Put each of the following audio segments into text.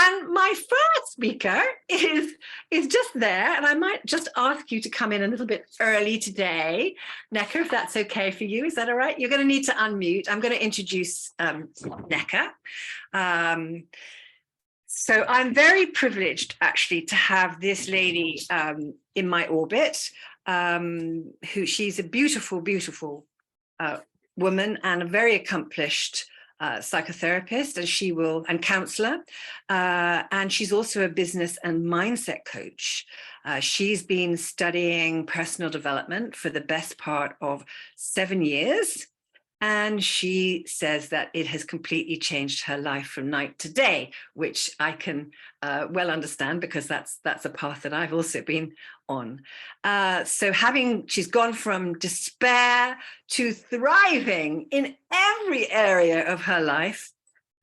And my first speaker is just there, and I might just ask you to come in a little bit early today. Nneka, if that's okay for you, is that all right? You're going to need to unmute. I'm going to introduce Nneka. So I'm very privileged, actually, to have this lady in my orbit, who she's a beautiful, beautiful woman and a very accomplished psychotherapist, and counsellor, and she's also a business and mindset coach. She's been studying personal development for the best part of 7 years, and she says that it has completely changed her life from night to day, which I can well understand, because that's a path that I've also been on. So she's gone from despair to thriving in every area of her life.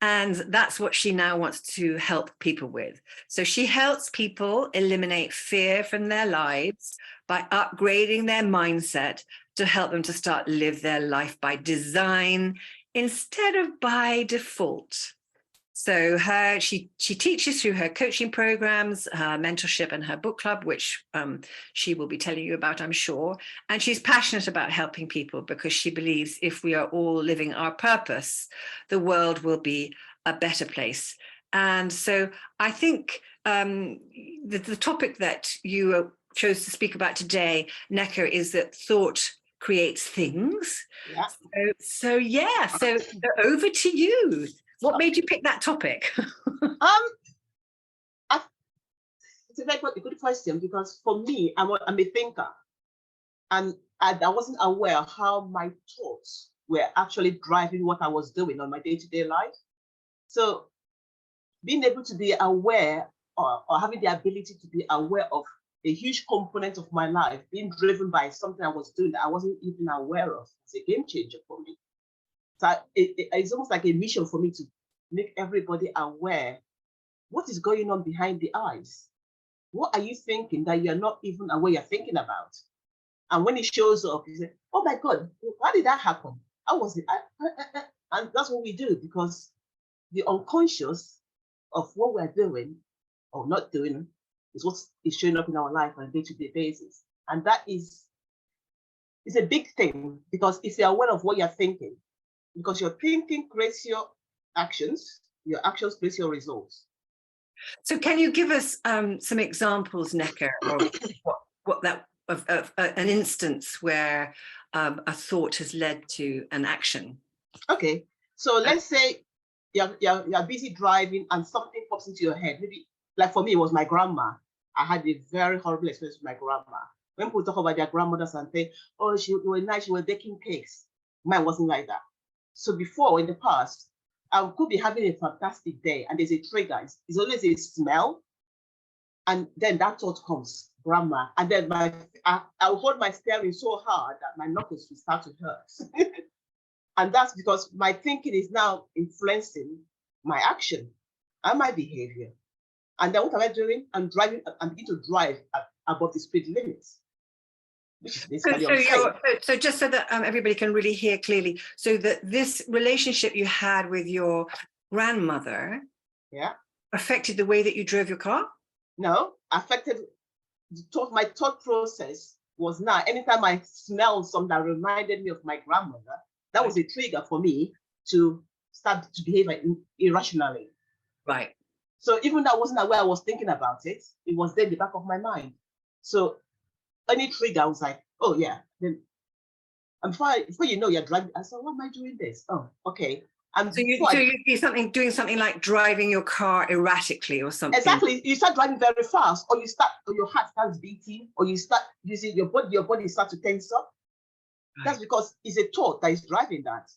And that's what she now wants to help people with. So she helps people eliminate fear from their lives by upgrading their mindset to help them to start live their life by design instead of by default. So she teaches through her coaching programs, her mentorship, and her book club, which she will be telling you about, I'm sure. And she's passionate about helping people because she believes if we are all living our purpose, the world will be a better place. And so I think the topic that you chose to speak about today, Nneka, is that thought creates things. Yeah. So over to you. What made you pick that topic? It's a very good question, because for me, I'm a thinker, and I wasn't aware how my thoughts were actually driving what I was doing on my day-to-day life. So being able to be aware, or having the ability to be aware of a huge component of my life being driven by something I was doing that I wasn't even aware of, it's a game changer for me. So it's almost like a mission for me to make everybody aware what is going on behind the eyes. What are you thinking that you're not even aware you're thinking about? And when it shows up, you say, oh my God, why did that happen? How was it? And that's what we do, because the unconscious of what we're doing or not doing is what is showing up in our life on a day-to-day basis. And that is a big thing, because if you're aware of what you're thinking, because your thinking creates your actions create your results. So can you give us some examples, Nneka, of an instance where a thought has led to an action? Okay, so let's say you're busy driving and something pops into your head. Maybe, like for me, it was my grandma. I had a very horrible experience with my grandma. When people talk about their grandmothers and say, oh, she was baking cakes. Mine wasn't like that. So before, in the past, I could be having a fantastic day and there's a trigger. It's always a smell. And then that thought comes, grandma. And then I'll hold my steering so hard that my knuckles will start to hurt. And that's because my thinking is now influencing my action and my behavior. And then what am I doing? I'm driving, I'm beginning to drive above the speed limits. So just so that everybody can really hear clearly, so that this relationship you had with your grandmother affected the way that you drove your car? No, affected my thought process was now, anytime I smelled something that reminded me of my grandmother, that was a trigger for me to start to behave irrationally. Right. So even though I wasn't aware I was thinking about it, it was there in the back of my mind. So any trigger, I was like, oh yeah. Then before you know you're driving, I said, why am I doing this? Oh, okay. And so you'd be doing something like driving your car erratically or something. Exactly. You start driving very fast, or your heart starts beating, or you start using your body starts to tense up. Right. That's because it's a thought that is driving that.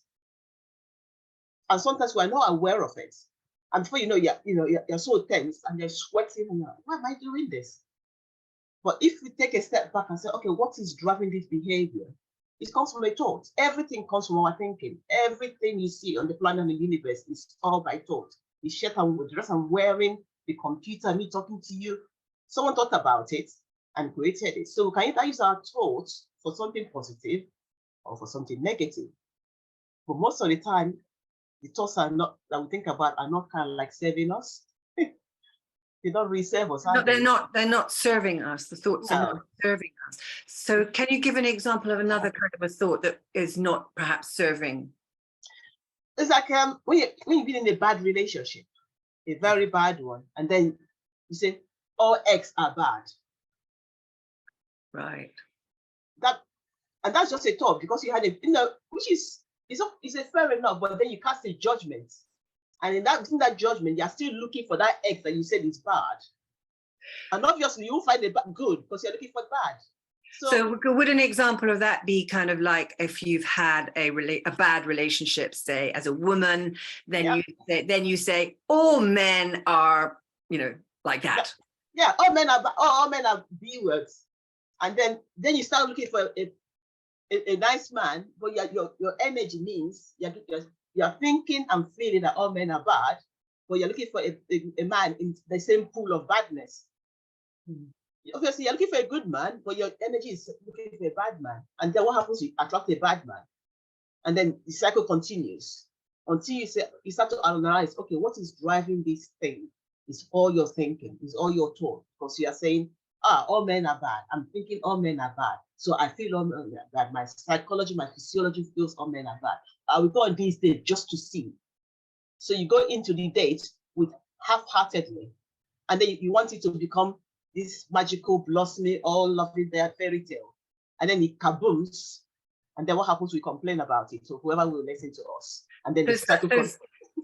And sometimes we're not aware of it. And before you know, you're so tense and you're sweating, and you're like, why am I doing this? But if we take a step back and say, okay, what is driving this behavior? It comes from a thought. Everything comes from our thinking. Everything you see on the planet and the universe is all by thought. The shirt the dress I'm wearing, the computer, me talking to you. Someone thought about it and created it. So we can either use our thoughts for something positive or for something negative. But most of the time, the thoughts that we think about are not kind of like serving us. They don't reserve us. No, they're not serving us. The thoughts are No. not serving us. So can you give an example of another kind of a thought that is not perhaps serving? It's like when you've been in a bad relationship, a very bad one, and then you say all ex are bad. Right. And that's just a thought, because you had which is a fair enough, but then you cast a judgment. And in that judgment, you're still looking for that ex that you said is bad. And obviously you'll find it good because you're looking for bad. So would an example of that be kind of like if you've had a bad relationship, say as a woman, then you say all men are, like that. Yeah, all men are B words. And then you start looking for a nice man, but your energy means you're thinking and feeling that all men are bad, but you're looking for a man in the same pool of badness. Obviously, you're looking for a good man, but your energy is looking for a bad man. And then what happens? You attract a bad man. And then the cycle continues until you start to analyze, okay, what is driving this thing? It's all your thinking, it's all your thought. Because you are saying, all men are bad. I'm thinking all men are bad. So I feel all men are bad. My psychology, my physiology feels all men are bad. I will go on these dates just to see. So you go into the date with half-heartedly, and then you want it to become this magical, blossoming, all lovely there fairy tale. And then it kabooms. And then what happens? We complain about it. So whoever will listen to us. And then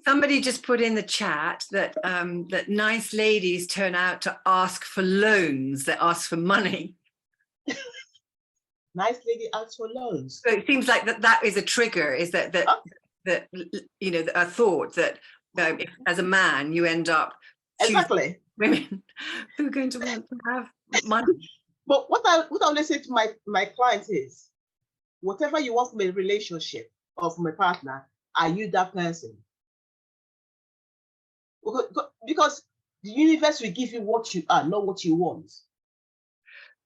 somebody just put in the chat that that nice ladies turn out to ask for loans, they ask for money. Nice lady asks for loans. So it seems like that is a trigger, is that a thought that as a man you end up exactly women who are going to want to have money. But what I always say to my clients is, whatever you want from a relationship or from a partner, are you that person? Because the universe will give you what you are, not what you want.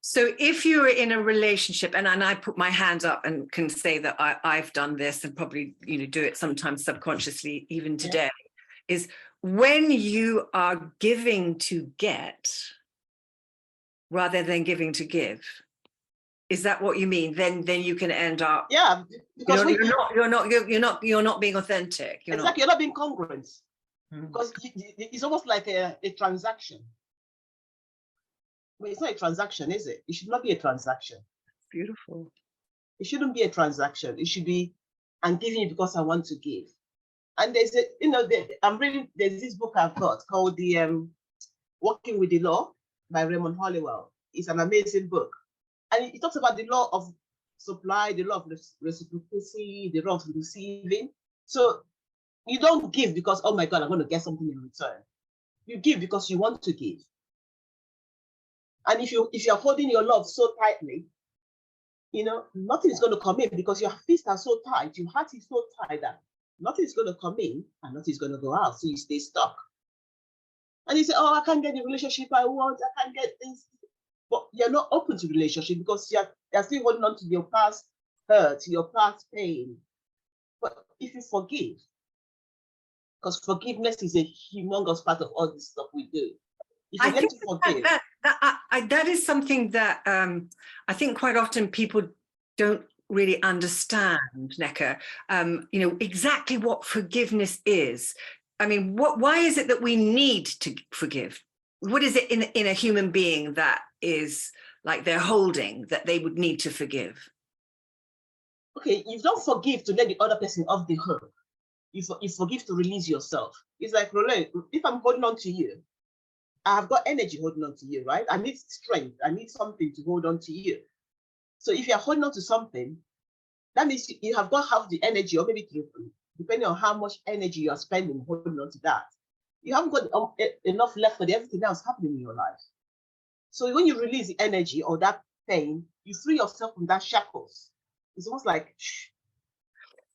So if you're in a relationship, and I put my hand up and can say that I've done this and probably do it sometimes subconsciously even today, is when you are giving to get rather than giving to give. Is that what you mean? Then you can end up because you're not being authentic. You're not being congruent. Because it's almost like a transaction. Well, it's not a transaction, is it? It should not be a transaction. Beautiful. It shouldn't be a transaction. It should be, I'm giving you because I want to give. And there's there's this book I've got called the Working with the Law by Raymond Hollowell. It's an amazing book. And it talks about the law of supply, the law of reciprocity, the law of receiving. So you don't give because, oh my God, I'm going to get something in return. You give because you want to give. And if you're holding your love so tightly, nothing is going to come in because your fists are so tight, your heart is so tight that nothing is going to come in and nothing is going to go out. So you stay stuck. And you say, oh, I can't get the relationship I want. I can't get this. But you're not open to relationship because you're still holding on to your past hurt, your past pain. But if you forgive, because forgiveness is a humongous part of all this stuff we do. If you get to forgive. That is something that I think quite often people don't really understand, Nneka, exactly what forgiveness is. I mean, why is it that we need to forgive? What is it in a human being that is like they're holding that they would need to forgive? Okay, you don't forgive to let the other person off the hook. You forgive to release yourself. It's like, Lorrayn, if I'm holding on to you, I have got energy holding on to you, right? I need strength. I need something to hold on to you. So if you're holding on to something, that means you have got half the energy, or maybe depending on how much energy you are spending holding on to that, you haven't got enough left for everything else happening in your life. So when you release the energy or that pain, you free yourself from that shackles. It's almost like.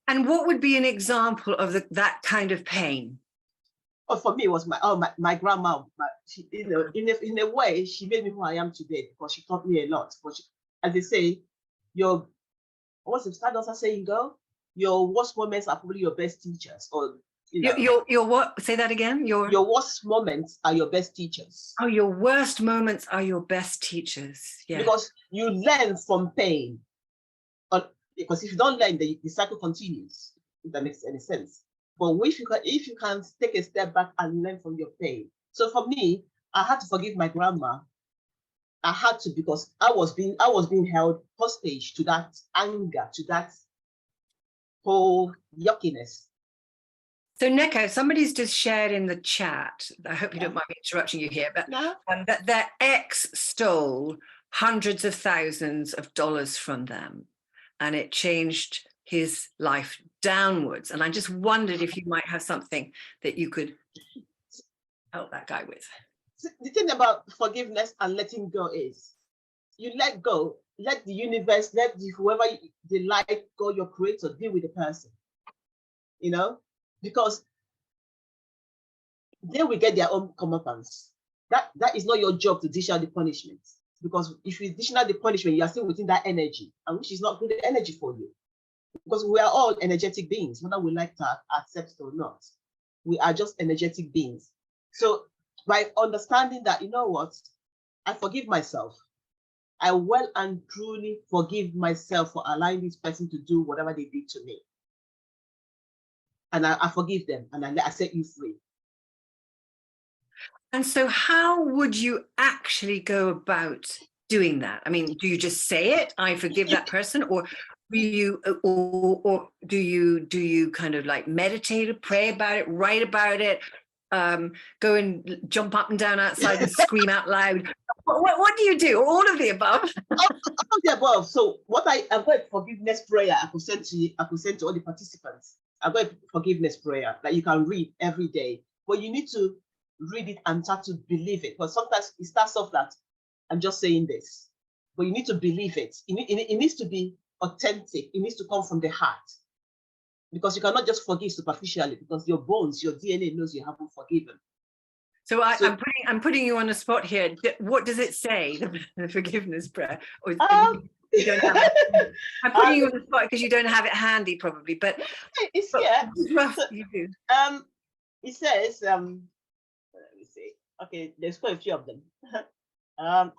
And what would be an example of that kind of pain? Oh, for me, it was my grandma. In a way, she made me who I am today because she taught me a lot. But as they say, what's the start saying, girl? Your worst moments are probably your best teachers, or Your what? Say that again. Your worst moments are your best teachers. Oh, your worst moments are your best teachers. Yeah. Because you learn from pain. Because if you don't learn, the cycle continues. If that makes any sense. But if you can take a step back and learn from your pain. So for me, I had to forgive my grandma. I had to, because I was being held hostage to that anger, to that whole yuckiness. So Nneka, somebody's just shared in the chat, I hope you don't mind me interrupting you here, but that their ex stole hundreds of thousands of dollars from them, and it changed his life downwards. And I just wondered if you might have something that you could help that guy with. The thing about forgiveness and letting go is you let go, let the universe, let whoever they like go, your creator, deal with the person, you know, because they will get their own comeuppance. That is not your job to dish out the punishment, because if you dish out the punishment, you are still within that energy, and which is not good energy for you, because we are all energetic beings, whether we like to accept it or not. We are just energetic beings. So by understanding that, you know what, I forgive myself. I well and truly forgive myself for allowing this person to do whatever they did to me. And I forgive them, and I set you free. And so how would you actually go about doing that? I mean, do you just say it, I forgive that person, or do you kind of like meditate or pray about it, write about it, go and jump up and down outside and scream out loud? What do you do? All of the above? All of the above. So what I've got a forgiveness prayer I could send to all the participants. I've got a forgiveness prayer that you can read every day, but you need to read it and start to believe it. Because sometimes it starts off that I'm just saying this, but you need to believe it. It needs to be authentic. It needs to come from the heart, because you cannot just forgive superficially, because your bones, your DNA knows you haven't forgiven. So I'm putting you on the spot here. What does it say, the forgiveness prayer? Or you don't have it? I'm putting you on the spot because you don't have it handy, probably. But it's you do. It says, let me see. Okay, there's quite a few of them.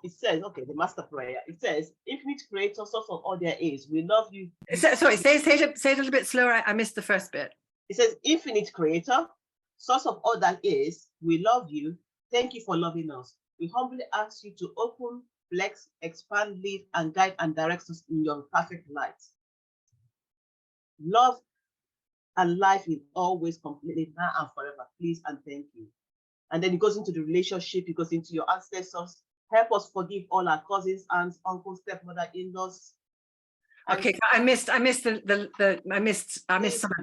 It says, okay, the master prayer. It says, infinite creator, source of all there is, we love you. Sorry, say it a little bit slower. I missed the first bit. It says, infinite creator, source of all that is, we love you. Thank you for loving us. We humbly ask you to open, flex, expand, live, and guide and direct us in your perfect light. Love and life in all ways, completely, now and forever. Please and thank you. And then it goes into the relationship. It goes into your ancestors. Help us forgive all our cousins, aunts, uncles, stepmother, in-laws. Okay, I missed some of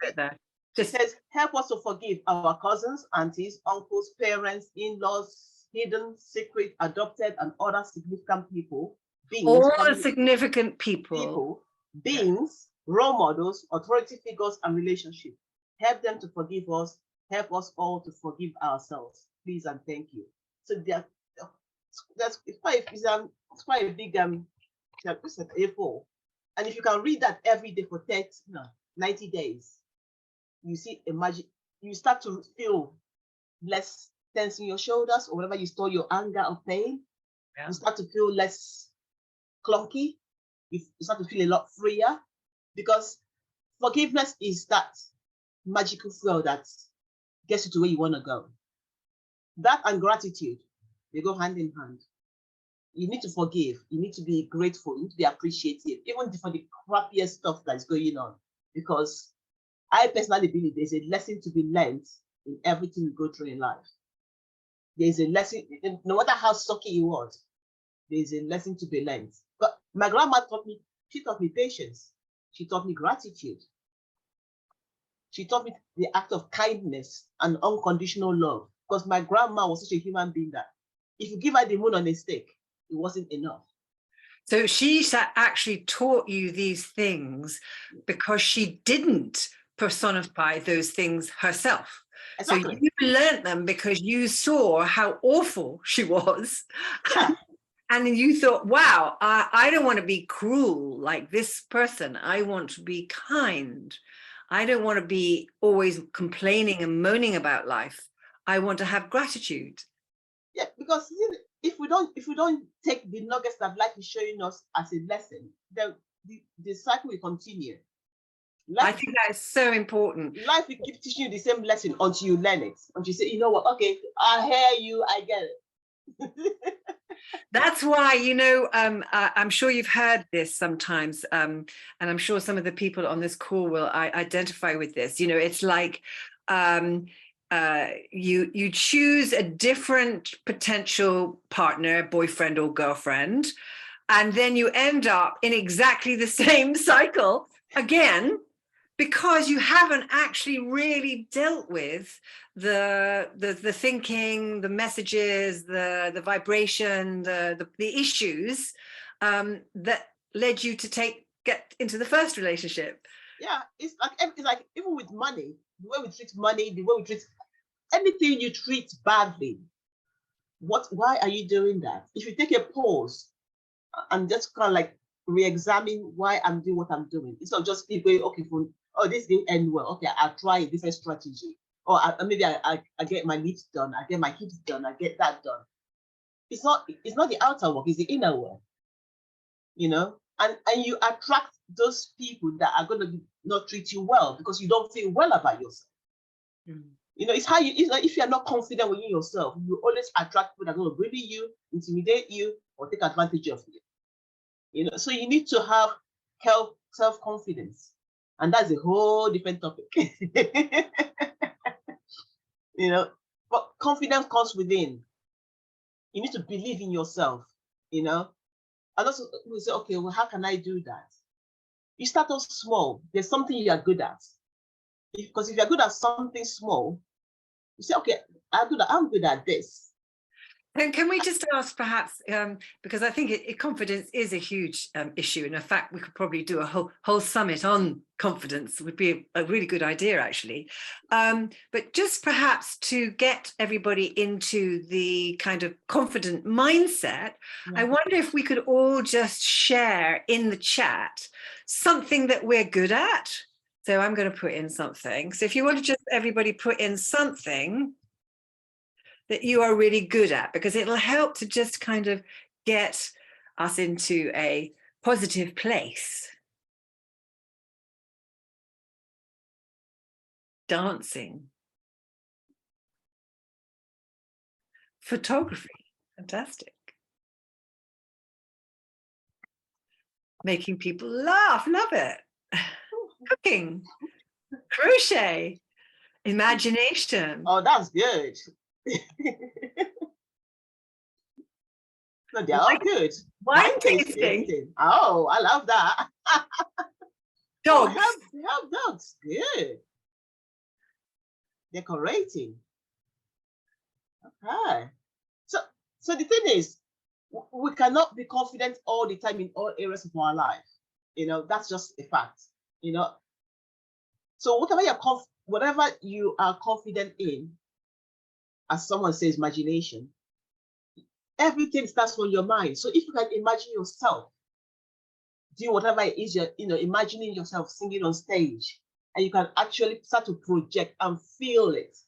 it there. It says, help us to forgive our cousins, aunties, uncles, parents, in-laws, hidden, secret, adopted, and other significant people, beings. All significant people. Beings, role models, authority figures, and relationships. Help them to forgive us. Help us all to forgive ourselves. Please and thank you. So it's quite a big it's an A4. And if you can read that every day for 90 days, you see a magic. You start to feel less tense in your shoulders, or whenever you store your anger or pain. Yeah. You start to feel less clunky. You start to feel a lot freer, because forgiveness is that magical flow that gets you to where you want to go. That and gratitude, they go hand in hand. You need to forgive. You need to be grateful. You need to be appreciative, even for the crappiest stuff that's going on, because I personally believe there's a lesson to be learned in everything you go through in life. There's a lesson, no matter how sucky it was, there's a lesson to be learned. But my grandma taught me patience. She taught me gratitude. She taught me the act of kindness and unconditional love. Because my grandma was such a human being that if you give her the moon on a stick, it wasn't enough. So she actually taught you these things because she didn't personify those things herself. Exactly. So you learned them because you saw how awful she was. Yeah. And then you thought, wow, I don't want to be cruel like this person. I want to be kind. I don't want to be always complaining and moaning about life. I want to have gratitude. Yeah, because if we don't take the nuggets that life is showing us as a lesson, then the cycle will continue. I think that is so important. Life will keep teaching you the same lesson until you learn it. Until you say, you know what, okay, I hear you, I get it. That's why, I'm sure you've heard this sometimes, and I'm sure some of the people on this call will identify with this. It's like you choose a different potential partner, boyfriend or girlfriend, and then you end up in exactly the same cycle again, because you haven't actually really dealt with the thinking, the messages, the vibration, the issues that led you to get into the first relationship. Yeah, it's like even with money, the way we treat money, the way we treat anything you treat badly. Why are you doing that? If you take a pause and just kind of like re-examine why I'm doing what I'm doing, it's not just people going, okay, this didn't end well. Okay, I'll try a different strategy. Or maybe I get my lips done, I get my hips done, I get that done. It's not the outer work, it's the inner work. And you attract those people that are going to not treat you well because you don't feel well about yourself. It's how it's like if you're not confident within yourself, you always attract people that are going to bully you, intimidate you, or take advantage of you. So you need to have self-confidence, and that's a whole different topic. But confidence comes within. You need to believe in yourself. And also we say, okay, well, how can I do that? You start off small. There's something you are good at. Because if you're good at something small, you say, okay, I'm good at this. And can we just ask perhaps, because I think confidence is a huge issue. And in fact, we could probably do a whole summit on confidence, would be a really good idea, actually. But just perhaps to get everybody into the kind of confident mindset, I wonder if we could all just share in the chat something that we're good at. So I'm going to put in something. So if you want to just everybody put in something that you are really good at, because it'll help to just kind of get us into a positive place. Dancing. Photography. Fantastic. Making people laugh. Love it. Cooking. Crochet. Imagination. Oh, that's good. No, they're all good. Wine tasting. Oh, I love that. Dogs. Help dogs. Good. Decorating. Okay. So the thing is, we cannot be confident all the time in all areas of our life. That's just a fact. So whatever you are confident in, as someone says, imagination, everything starts from your mind. So if you can imagine yourself doing whatever it is, imagining yourself singing on stage, and you can actually start to project and feel it.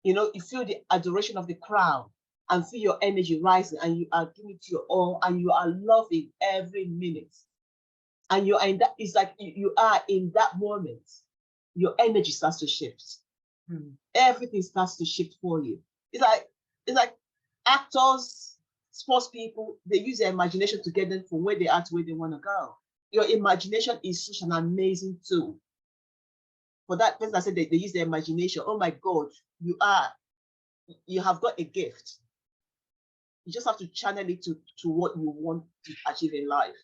You feel the adoration of the crowd and feel your energy rising, and you are giving it to your all, and you are loving every minute. And you are in that, it's like you are in that moment, your energy starts to shift. Everything starts to shift for you. It's like actors, sports people, they use their imagination to get them from where they are to where they want to go. Your imagination is such an amazing tool. For that person that said they use their imagination, oh my God, you have got a gift. You just have to channel it to what you want to achieve in life.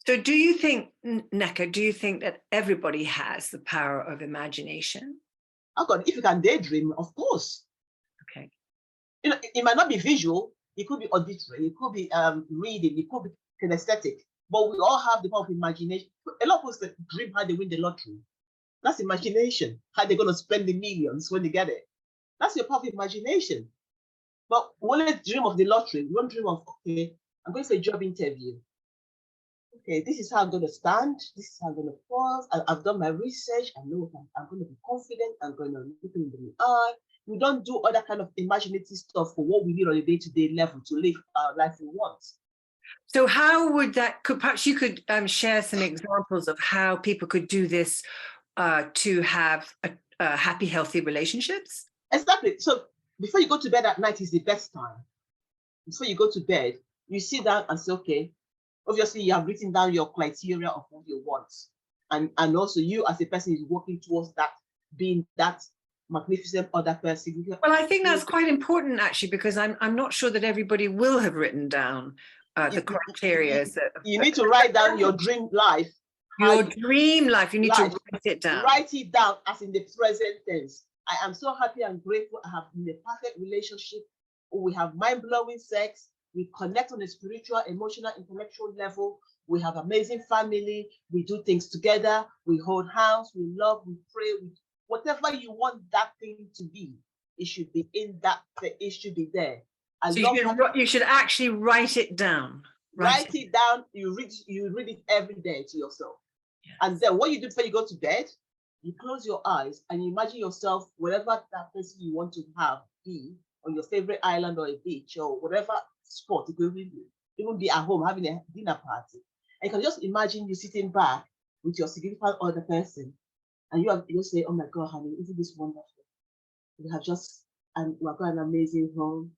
So do you think, Nneka, that everybody has the power of imagination? Oh God, if you can daydream, of course. Okay. It might not be visual, it could be auditory, it could be reading, it could be kinesthetic, but we all have the power of imagination. A lot of people dream how they win the lottery. That's imagination. How they're going to spend the millions when they get it. That's your power of imagination. But we only dream of the lottery. We don't dream of, okay, I'm going for a job interview. okay, this is how I'm going to stand. This is how I'm going to pause. I've done my research. I know I'm going to be confident. I'm going to look in the eye. We don't do other kind of imaginative stuff for what we need on a day-to-day level to live our life we want. So how would that, perhaps you could share some examples of how people could do this to have happy, healthy relationships? Exactly. So before you go to bed at night is the best time. Before you go to bed, you sit down and say, okay, obviously you have written down your criteria of what you want. And also you as a person is working towards that, being that magnificent other person. Well, I think that's quite important actually, because I'm not sure that everybody will have written down the criteria. You need to write down your dream life. Your dream life, you need to write it down. Write it down as in the present tense. I am so happy and grateful. I have in a perfect relationship. We have mind-blowing sex. We connect on a spiritual, emotional, intellectual level. We have amazing family. We do things together. We hold hands. We love. We pray. Whatever you want that thing to be, it should be in that. It should be there. So you should actually write it down. Write it down. You read it every day to yourself. Yes. And then what you do before you go to bed, you close your eyes and you imagine yourself, wherever that person you want to have be, on your favorite island or a beach or whatever spot it could be, even be at home having a dinner party. And you can just imagine you sitting back with your significant other person, and you say, "Oh my God, honey, isn't this wonderful? We have just, and we've got an amazing home.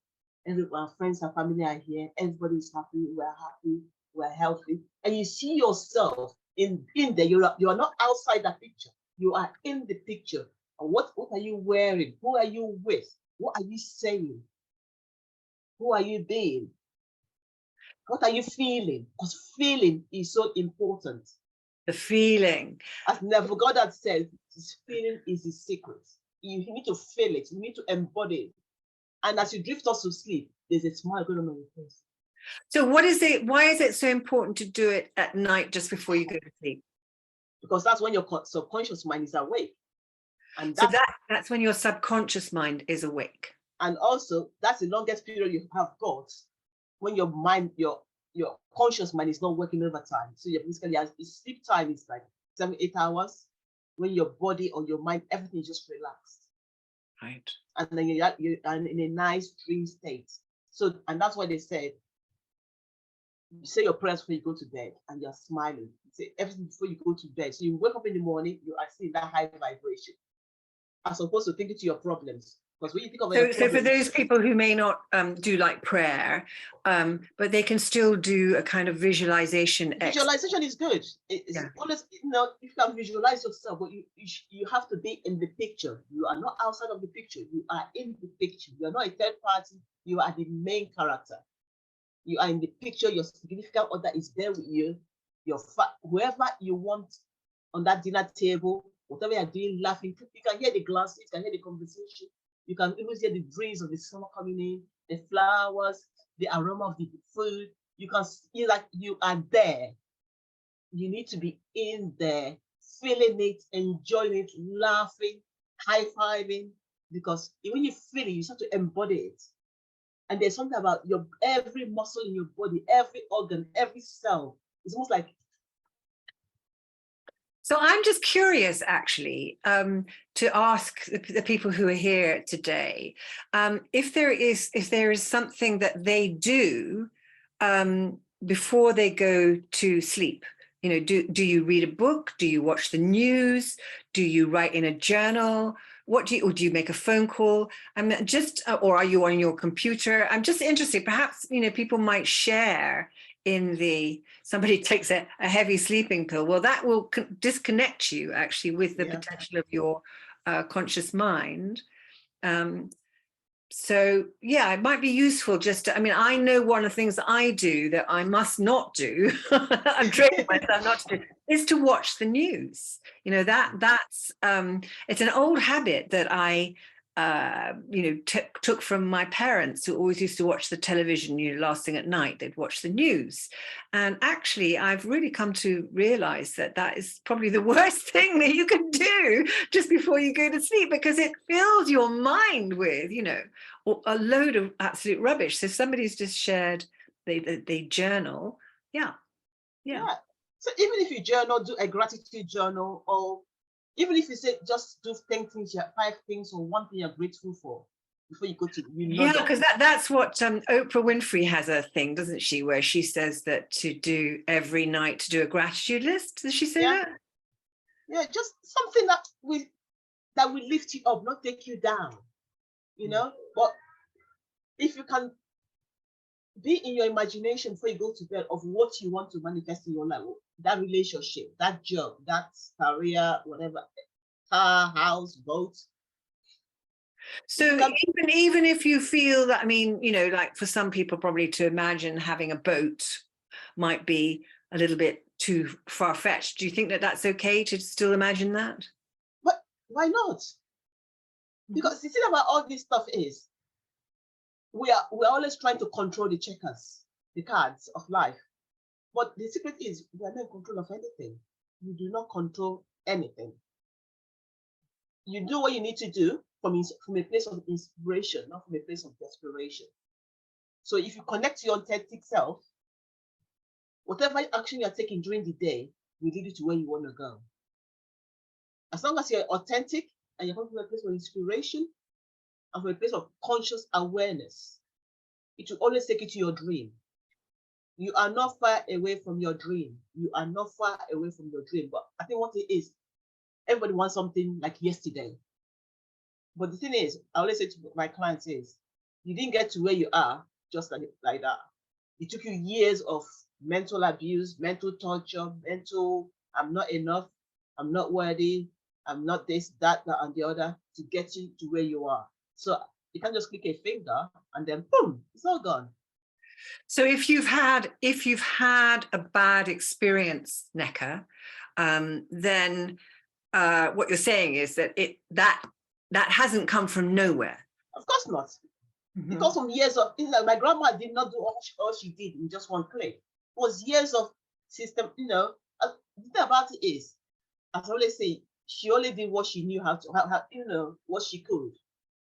Our friends and family are here. Everybody is happy. We're healthy." And you see yourself in there. You are not outside that picture. You are in the picture. And what are you wearing? Who are you with? What are you saying? Who are you being? What are you feeling? Because feeling is so important. The feeling. As Neville Goddard said, this feeling is the secret. You need to feel it. You need to embody it. And as you drift off to sleep, there's a smile going on your face. So why is it so important to do it at night just before you go to sleep? Because that's when your subconscious mind is awake. And that's when your subconscious mind is awake. And also, that's the longest period you have got when your mind, your conscious mind is not working overtime. So you're basically, as sleep time is like 7-8 hours, when your body or your mind, everything is just relaxed. Right. And then you're in a nice dream state. So, and that's why they said, you say your prayers before you go to bed and you're smiling. You say everything before you go to bed. So you wake up in the morning, you are still in that high vibration, as opposed to thinking to your problems. Because when you think of so for those people who may not do like prayer, but they can still do a kind of visualization. Visualization is good. It's always, if you can visualize yourself, but you have to be in the picture. You are not outside of the picture. You are in the picture. You are not a third party. You are the main character. You are in the picture. Your significant other is there with you. Whoever you want on that dinner table, whatever you're doing, laughing, you can hear the glasses, you can hear the conversation. You can even hear the breeze of the summer coming in, the flowers, the aroma of the food. You can feel like you are there. You need to be in there, feeling it, enjoying it, laughing, high-fiving, because when you feel it, you start to embody it. And there's something about every muscle in your body, every organ, every cell. It's almost like. So I'm just curious, actually, to ask the people who are here today, if there is something that they do before they go to sleep. Do you read a book? Do you watch the news? Do you write in a journal? Or do you make a phone call? Or are you on your computer? I'm just interested. Perhaps people might share somebody takes a heavy sleeping pill. Well, that will disconnect you actually with the potential of your conscious mind. So it might be useful just to, I know one of the things that I do that I must not do, I'm training myself not to do, is to watch the news. That's it's an old habit that I took from my parents, who always used to watch the television, last thing at night, they'd watch the news. And actually, I've really come to realize that is probably the worst thing that you can do just before you go to sleep, because it fills your mind with, a load of absolute rubbish. So somebody's just shared, they journal. Yeah. Yeah. Yeah. So even if you journal, do a gratitude journal, or even if you say just do 10 things, 5 things, or one thing you're grateful for before you go to, Yeah, nod off. because that's what Oprah Winfrey has a thing, doesn't she, where she says that to do every night to do a gratitude list. Does she say Yeah. that? Yeah, just something that will lift you up, not take you down, you know. But if you can be in your imagination before you go to bed of what you want to manifest in your life, that relationship, that job, that career, whatever, car, house, boat. So even if you feel that, I mean, you know, like for some people probably to imagine having a boat might be a little bit too far-fetched. Do you think that that's okay to still imagine that? But why not? Because the thing about all this stuff is we're always trying to control the checkers, the cards of life. But the secret is we are not in control of anything. You do not control anything. You do what you need to do from a place of inspiration, not from a place of desperation. So if you connect to your authentic self, whatever action you're taking during the day will lead you to where you want to go. As long as you're authentic and you're coming from a place of inspiration and from a place of conscious awareness, it will always take you to your dream. You are not far away from your dream. You are not far away from your dream. But I think what it is, everybody wants something like yesterday. But the thing is, I always say to my clients is, you didn't get to where you are just like that. It took you years of mental abuse, mental torture, I'm not enough, I'm not worthy, I'm not this, that, and the other to get you to where you are. So you can't just click a finger and then boom, it's all gone. So if you've had a bad experience, Nneka, then what you're saying is that that hasn't come from nowhere. Of course not. Because from years of things like my grandma did not do all she did in just one click. It was years of system, you know. The thing about it is, as I always say, she only did what she knew how to, you know, what she could.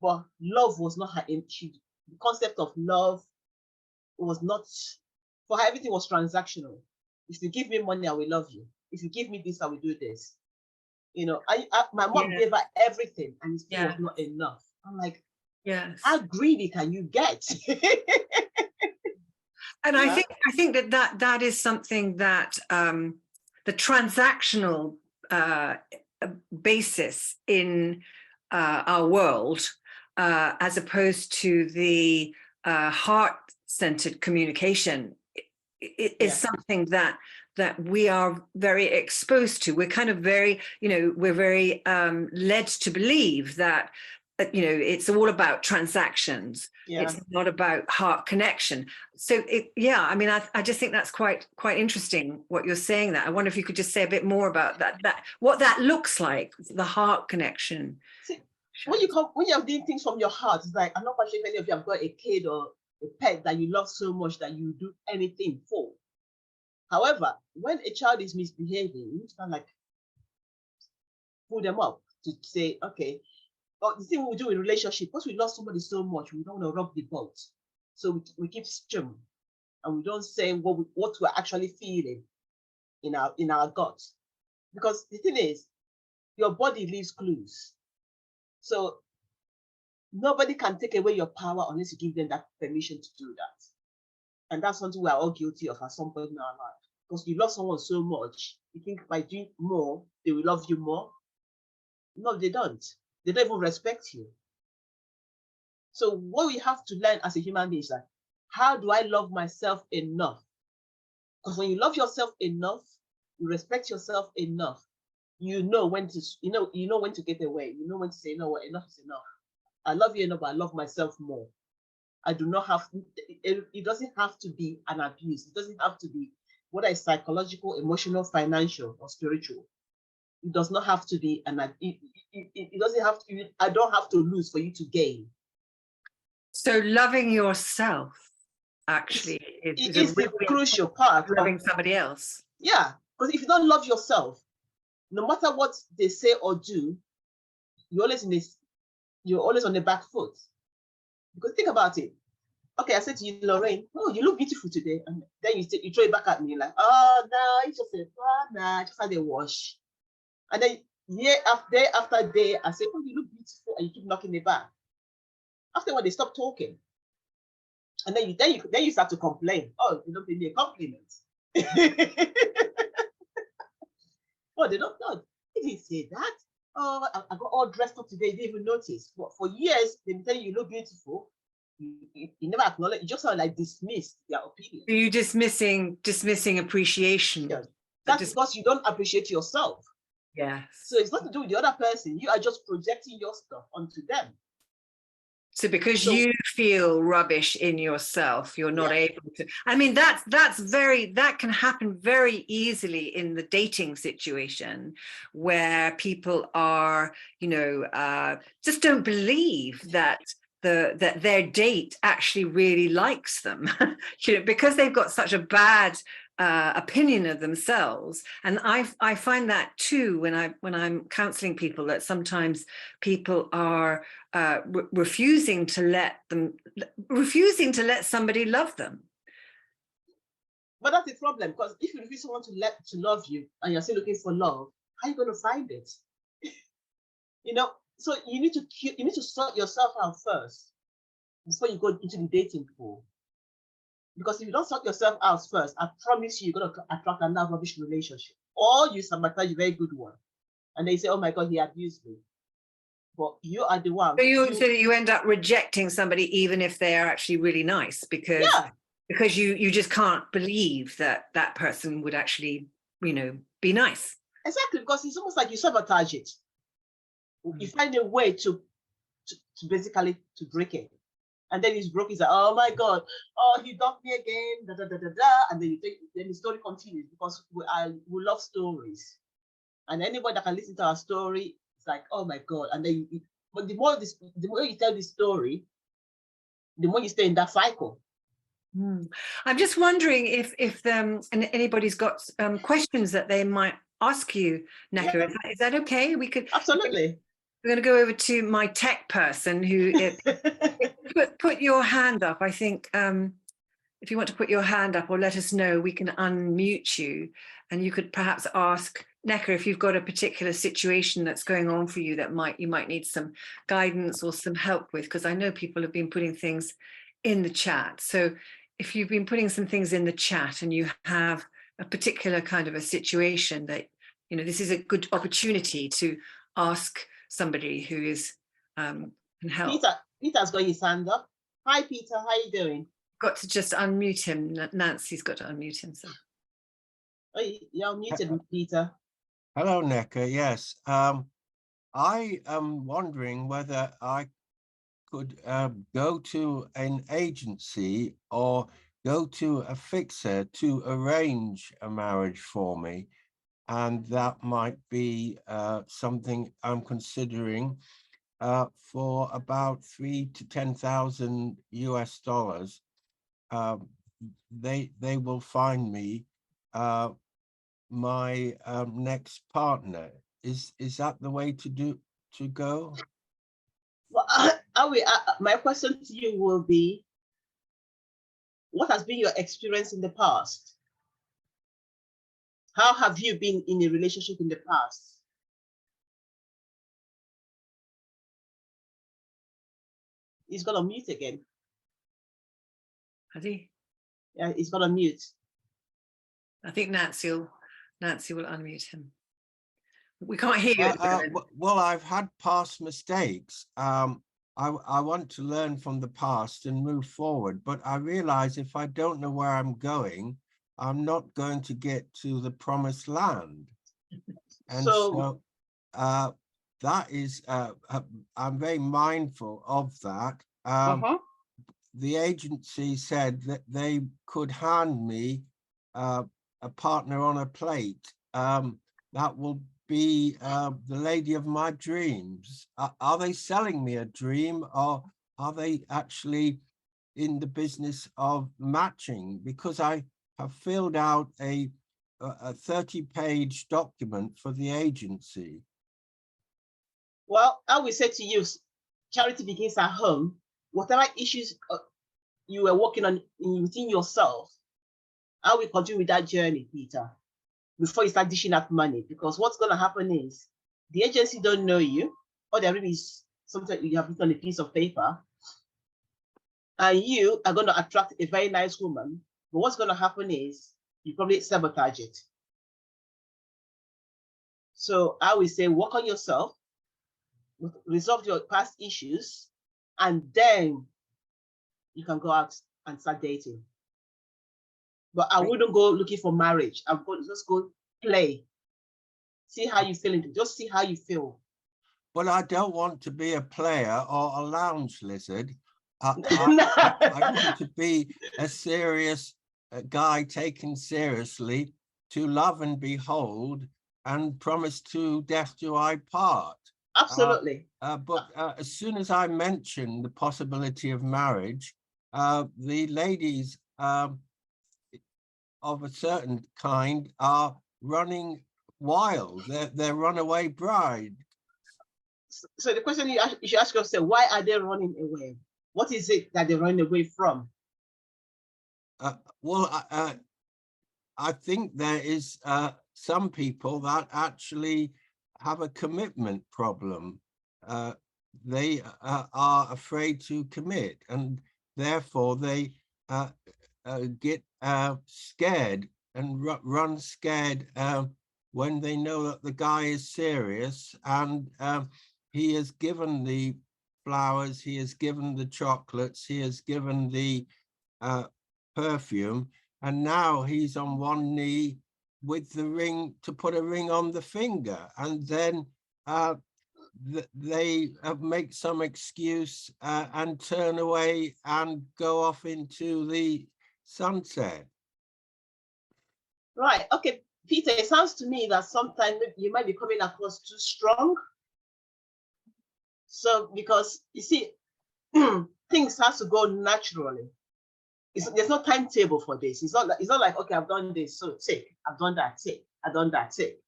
But love was not her aim. The concept of love was not, for her, everything was transactional. If you give me money, I will love you. If you give me this, I will do this. You know, my mom gave her everything and it still was not enough. I'm like, yes, how greedy can you get? And I think that is something that the transactional basis in our world, as opposed to the heart-centered communication, is something that we are very exposed to. We're kind of very, you know, we're very led to believe that, you know, it's all about transactions. It's not about heart connection. So I mean, I just think that's quite interesting what you're saying. That I wonder if you could just say a bit more about that what that looks like, the heart connection. See, when you're doing things from your heart, it's like, I'm not quite sure if any of you have got a kid or a pet that you love so much that you do anything for. However, when a child is misbehaving, you kind of like pull them up to say, okay, the thing we do in relationship, because we love somebody so much, we don't want to rock the boat. So we keep stum and we don't say what we're actually feeling in our gut. Because the thing is, your body leaves clues. So nobody can take away your power unless you give them that permission to do that. And that's something we are all guilty of at some point in our life. Because you love someone so much, you think by doing more, they will love you more. No, they don't. They don't even respect you. So what we have to learn as a human being is that, how do I love myself enough? Because when you love yourself enough, you respect yourself enough, you know when to, you know when to get away. You know when to say, you know what, enough is enough. I love you enough, but I love myself more. I do not have, it doesn't have to be an abuse. It doesn't have to be whether it's psychological, emotional, financial, or spiritual. It does not have to be it doesn't have to, I don't have to lose for you to gain. So loving yourself actually is the crucial part. Loving somebody else. Yeah, because if you don't love yourself, no matter what they say or do, you're always on the back foot. Because think about it. Okay, I said to you, Lorrayn, oh, you look beautiful today. And then you throw it back at me like, oh, no, it's just a, oh, nah, just had a wash. And then day after day, I say, oh, you look beautiful, and you keep knocking me back. After when they stop talking, and then you start to complain. Oh, you don't pay me a compliment. Oh, they don't know. He didn't say that. Oh, I got all dressed up today. You didn't even notice. But for years, they tell you look beautiful. You never acknowledge. You just sort of like dismiss their opinion. Are you dismissing appreciation? Yeah. That's because you don't appreciate yourself. Yes. So it's not to do with the other person. You are just projecting your stuff onto them. So because you feel rubbish in yourself, you're not able to. I mean, that can happen very easily in the dating situation, where people are, just don't believe that that their date actually really likes them, because they've got such a bad opinion of themselves. And I find that too when I'm counseling people, that sometimes people are refusing to let somebody love them. But that's the problem, because if you refuse someone to love you and you're still looking for love, how are you going to find it? So you need to sort yourself out first before you go into the dating pool. Because if you don't sort yourself out first, I promise you're going to attract another rubbish relationship. Or you sabotage a very good one. And they say, oh my God, he abused me. But you are the one. So you end up rejecting somebody even if they are actually really nice, because you just can't believe that that person would actually, be nice. Exactly, because it's almost like you sabotage it. You find a way to basically to break it. And then he's broke. He's like, oh my God, oh, he dumped me again, da da da da da. And then then the story continues, because we love stories. And anybody that can listen to our story, it's like, oh my God. And then but the more you tell this story, the more you stay in that cycle. I'm just wondering if anybody's got questions that they might ask you, Nneka. Yeah. Is that okay? We could absolutely. We're going to go over to my tech person who put your hand up. I think if you want to put your hand up or let us know, we can unmute you, and you could perhaps ask Nneka if you've got a particular situation that's going on for you that you might need some guidance or some help with, because I know people have been putting things in the chat. So if you've been putting some things in the chat and you have a particular kind of a situation that, this is a good opportunity to ask somebody who is can help. Peter's got his hand up. Hi, Peter. How you doing? Got to just unmute him. Nancy's got to unmute himself. Oh, you're muted, Peter. Hello, Nneka. Yes. I am wondering whether I could go to an agency or go to a fixer to arrange a marriage for me. And that might be something I'm considering for about $3,000 to $10,000 US. They will find me my next partner. Is that the way to go? Well, my question to you will be, what has been your experience in the past? How have you been in a relationship in the past? He's got to mute again. Has he? Yeah, he's got to mute. I think Nancy will unmute him. We can't hear you. Well, I've had past mistakes. I want to learn from the past and move forward, but I realize if I don't know where I'm going, I'm not going to get to the promised land. And so that is, I'm very mindful of that. The agency said that they could hand me a partner on a plate. That will be the lady of my dreams. Are they selling me a dream, or are they actually in the business of matching? Because I have filled out a 30-page document for the agency. Well, I will say to you, charity begins at home. Whatever issues you were working on within yourself, how we continue with that journey, Peter, before you start dishing out money. Because what's going to happen is the agency don't know you, or there is something you have written on a piece of paper, and you are going to attract a very nice woman. But what's going to happen is you probably sabotage it. So I would say work on yourself, resolve your past issues, and then you can go out and start dating. But I wouldn't go looking for marriage. I'm going to just go play. See how you feel. Just see how you feel. Well, I don't want to be a player or a lounge lizard. I want to be a serious guy taken seriously, to love and behold, and promise to death do I part. Absolutely. But as soon as I mention the possibility of marriage, the ladies of a certain kind are running wild. They're runaway bride. So the question you should ask yourself, why are they running away? What is it that they're running away from? Well, I think there is some people that actually have a commitment problem. They are afraid to commit, and therefore they get scared and run scared when they know that the guy is serious, and he has given the flowers, he has given the chocolates, he has given the perfume, and now he's on one knee with the ring to put a ring on the finger, and then they make some excuse and turn away and go off into the sunset. Right. Okay, Peter, it sounds to me that sometimes you might be coming across too strong. So, because you see, things have to go naturally. There's no timetable for this. It's not like, okay, I've done this, so tick, I've done that, tick, I've done that, tick.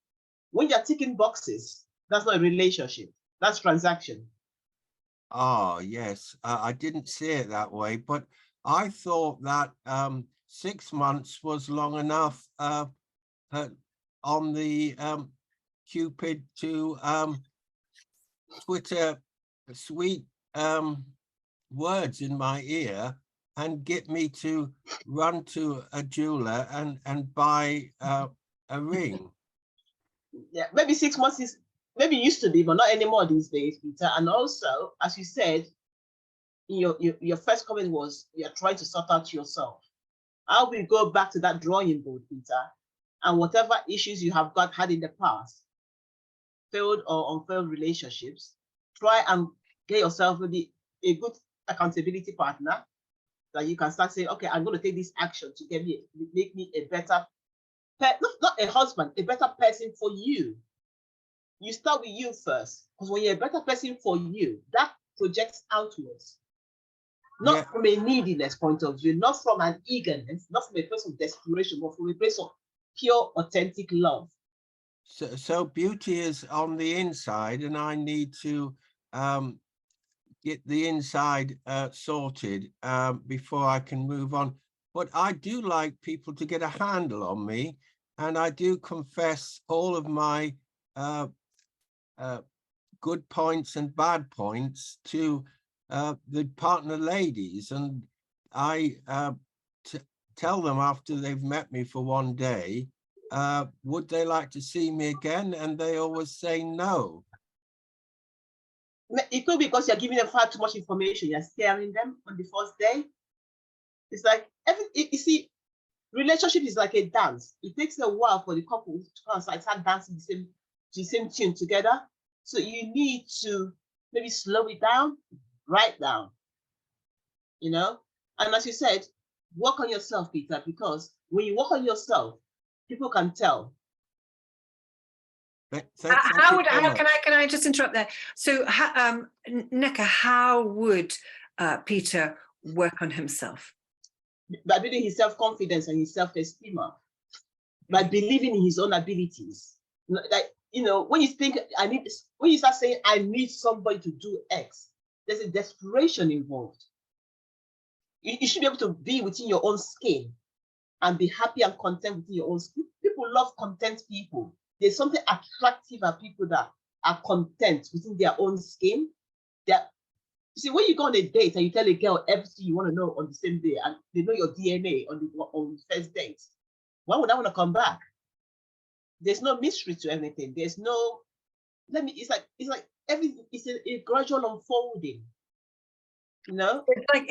When you're ticking boxes, that's not a relationship. That's transaction. Oh, yes. I didn't see it that way, but I thought that 6 months was long enough on the Cupid to Twitter sweet words in my ear and get me to run to a jeweler and buy a ring. Yeah, maybe 6 months is maybe used to be, but not anymore these days, Peter. And also, as you said, your first comment was you're trying to sort out yourself. I will go back to that drawing board, Peter, and whatever issues you have had in the past, failed or unfailed relationships, try and get yourself maybe a good accountability partner that you can start saying, okay, I'm going to take this action to make me a better, not a husband, a better person for you. You start with you first, because when you're a better person for you, that projects outwards. Not from a neediness point of view, not from an eagerness, not from a place of desperation, but from a place of pure, authentic love. So beauty is on the inside, and I need to get the inside sorted before I can move on. But I do like people to get a handle on me, and I do confess all of my good points and bad points to the partner ladies, and I tell them after they've met me for one day, would they like to see me again? And they always say no. It could be because you're giving them far too much information. You're scaring them on the first day. It's like, you see, relationship is like a dance. It takes a while for the couple to come and start dancing to the same tune together. So you need to maybe slow it down, write down, And as you said, work on yourself, Peter, because when you work on yourself, people can tell. Can I just interrupt there? So, Nneka, how would Peter work on himself? By building his self-confidence and his self-esteem up, by believing in his own abilities. Like, when you think when you start saying I need somebody to do X, there's a desperation involved. You should be able to be within your own skin and be happy and content within your own skin. People love content people. There's something attractive about people that are content within their own skin. You see, when you go on a date and you tell a girl everything you want to know on the same day, and they know your DNA on the first date, why would I want to come back? There's no mystery to anything. There's no, it's like everything is a gradual unfolding. You know, and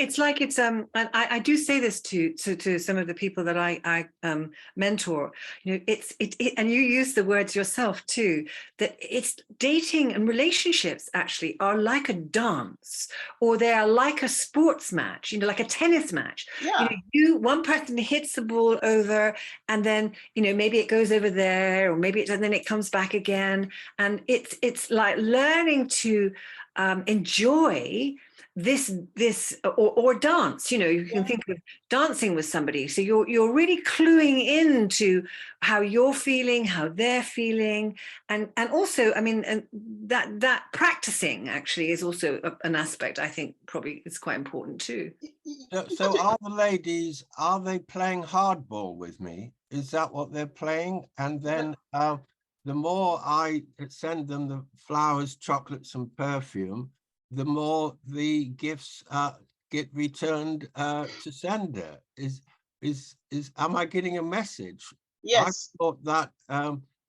I do say this to some of the people that I mentor, you know, and you use the words yourself too, that it's dating and relationships actually are like a dance, or they are like a sports match, you know, like a tennis match. yeah. You know, one person hits the ball over, and then, you know, maybe it goes over there, or maybe and then it comes back again, and it's like learning to enjoy this or dance. You know, you can think of dancing with somebody, so you're really cluing into how you're feeling, how they're feeling, and also, I mean, and that practicing actually is also an aspect I think probably is quite important too. So are the ladies, are they playing hardball with me? Is that what they're playing? And then the more I send them the flowers, chocolates and perfume, the more the gifts get returned to sender. Am I getting a message? Yes. I thought that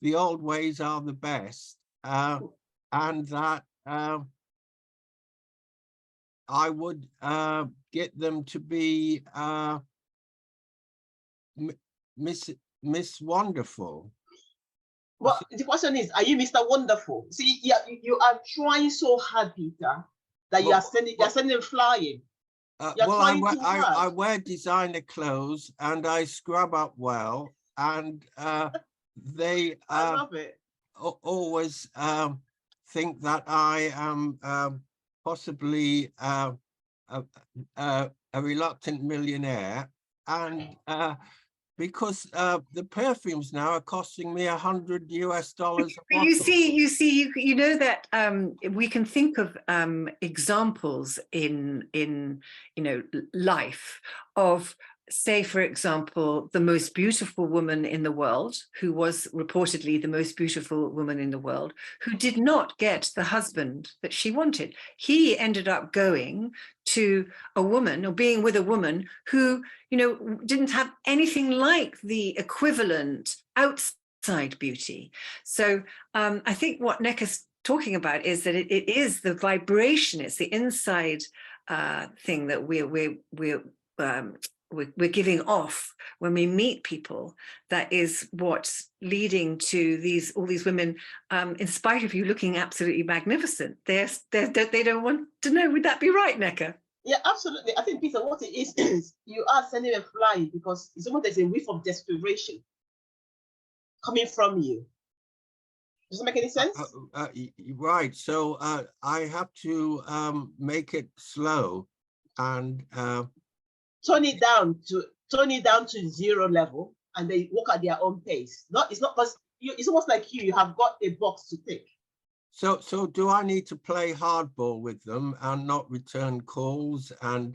the old ways are the best, and that I would get them to be Miss Wonderful. Well, the question is, are you Mr. Wonderful? See, you are trying so hard, Peter, that you're sending flying. Well, I wear designer clothes and I scrub up well, and they I love it. always think that I am possibly a reluctant millionaire, and because the perfumes now are costing me $100 US. You know that we can think of examples in you know, life of, say, for example, the most beautiful woman in the world, who was reportedly the most beautiful woman in the world, who did not get the husband that she wanted. He ended up going to a woman, or being with a woman who, you know, didn't have anything like the equivalent outside beauty. So I think what Nneka's talking about is that it is the vibration, it's the inside thing that we're giving off when we meet people, that is what's leading to all these women, in spite of you looking absolutely magnificent, they don't want to know. Would that be right, Nneka? Yeah, absolutely. I think, Peter, what it is you are sending a fly because there's a whiff of desperation coming from you. Does that make any sense? Right. So I have to make it slow and turn it down to 0 level, and they walk at their own pace. It's not because it's almost like you have got a box to tick. So do I need to play hardball with them and not return calls and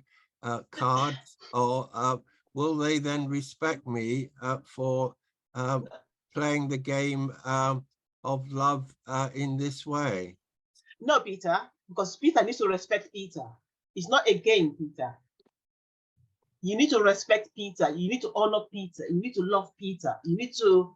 cards, or will they then respect me for playing the game of love in this way? No, Peter, because Peter needs to respect Peter. It's not a game, Peter. You need to respect Peter. You need to honor Peter. You need to love Peter. You need to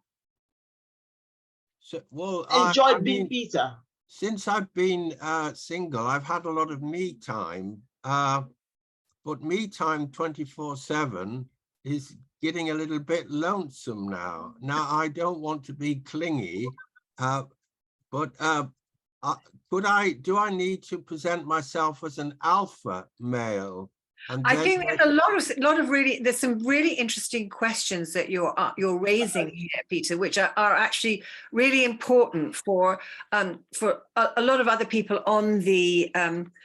enjoy being Peter. Since I've been single, I've had a lot of me time, but me time 24/7 is getting a little bit lonesome now. Now, I don't want to be clingy, but do I need to present myself as an alpha male? I think there's some really interesting questions that you're raising here, Peter, which are actually really important for a lot of other people on the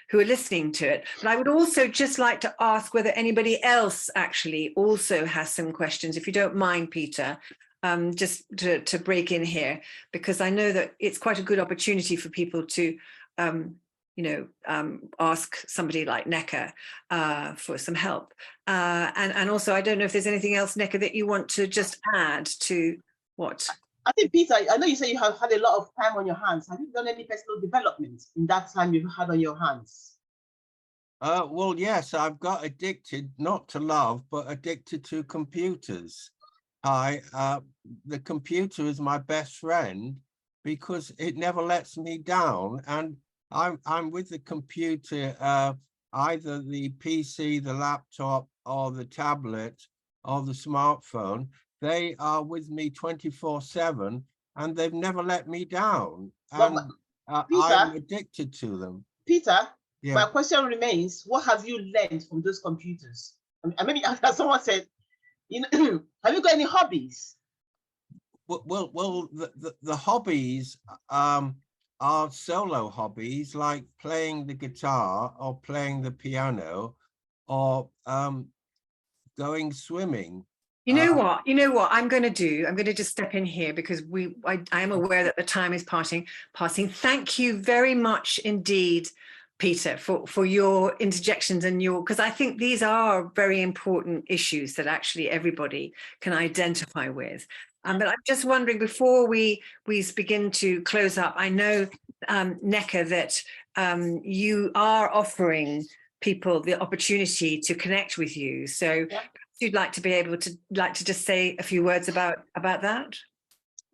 who are listening to it. But I would also just like to ask whether anybody else actually also has some questions, if you don't mind, Peter, just to break in here, because I know that it's quite a good opportunity for people to ask somebody like Nneka for some help. And also, I don't know if there's anything else, Nneka, that you want to just add to what? I think, Peter, I know you say you have had a lot of time on your hands. Have you done any personal development in that time you've had on your hands? Well, yes, I've got addicted, not to love, but addicted to computers. The computer is my best friend because it never lets me down. And I'm with the computer, either the PC, the laptop, or the tablet, or the smartphone. They are with me 24/7, and they've never let me down. And Peter, I'm addicted to them. Peter, Yeah. my question remains: what have you learned from those computers? And maybe as someone said, have you got any hobbies? Well, the hobbies are solo hobbies, like playing the guitar or playing the piano or going swimming. You know what I'm going to do? I'm going to just step in here because I am aware that the time is passing. Thank you very much indeed, Peter, for your interjections and because I think these are very important issues that actually everybody can identify with. But I'm just wondering, before we begin to close up, I know, Nneka, that you are offering people the opportunity to connect with you. So you'd like to be able to just say a few words about that?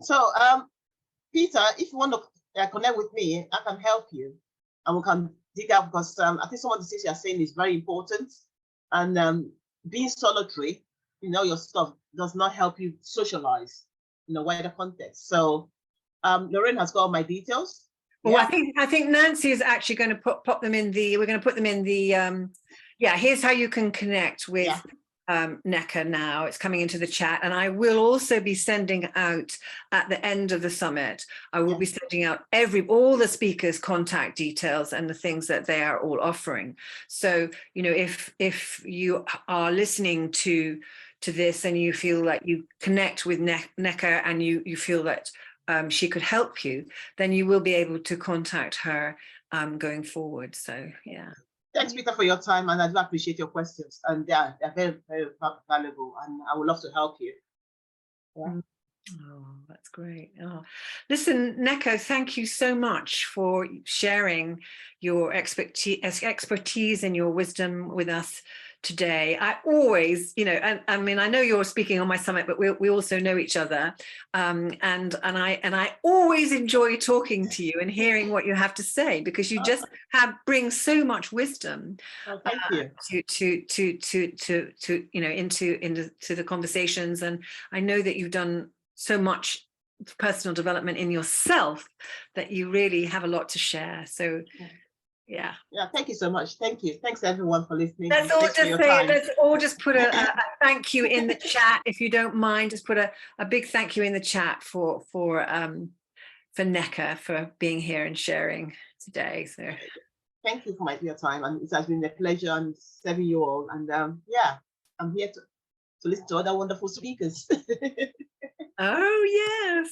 So, Peter, if you want to connect with me, I can help you, and we can dig up, because I think some of the things you're saying is very important. And being solitary, your stuff does not help you socialize in a wider context. So, Lorrayn has got all my details. Well, I think Nancy is actually going to pop them in the. We're going to put them in the. Here's how you can connect with Nneka now. It's coming into the chat, and I will also be sending out at the end of the summit. I will be sending out all the speakers' contact details and the things that they are all offering. So if you are listening to this and you feel like you connect with Nneka and you feel that she could help you, then you will be able to contact her going forward. So Thanks, Peter, for your time, and I do appreciate your questions, and they're very, very valuable, and I would love to help you. Oh, that's great. Listen, Nneka, thank you so much for sharing your expertise and your wisdom with us today. I always, and I mean, I know you're speaking on my summit, but we also know each other, and I always enjoy talking to you and hearing what you have to say, because you just bring so much wisdom thank you. into the conversations, and I know that you've done so much personal development in yourself that you really have a lot to share. So Thank you so much. Thank you. Thanks everyone for listening. Let's all just put a thank you in the chat, if you don't mind. Just put a big thank you in the chat for Nneka for being here and sharing today. So thank you for my dear time, and it has been a pleasure and serving you all. And I'm here to listen to other wonderful speakers. Oh yes.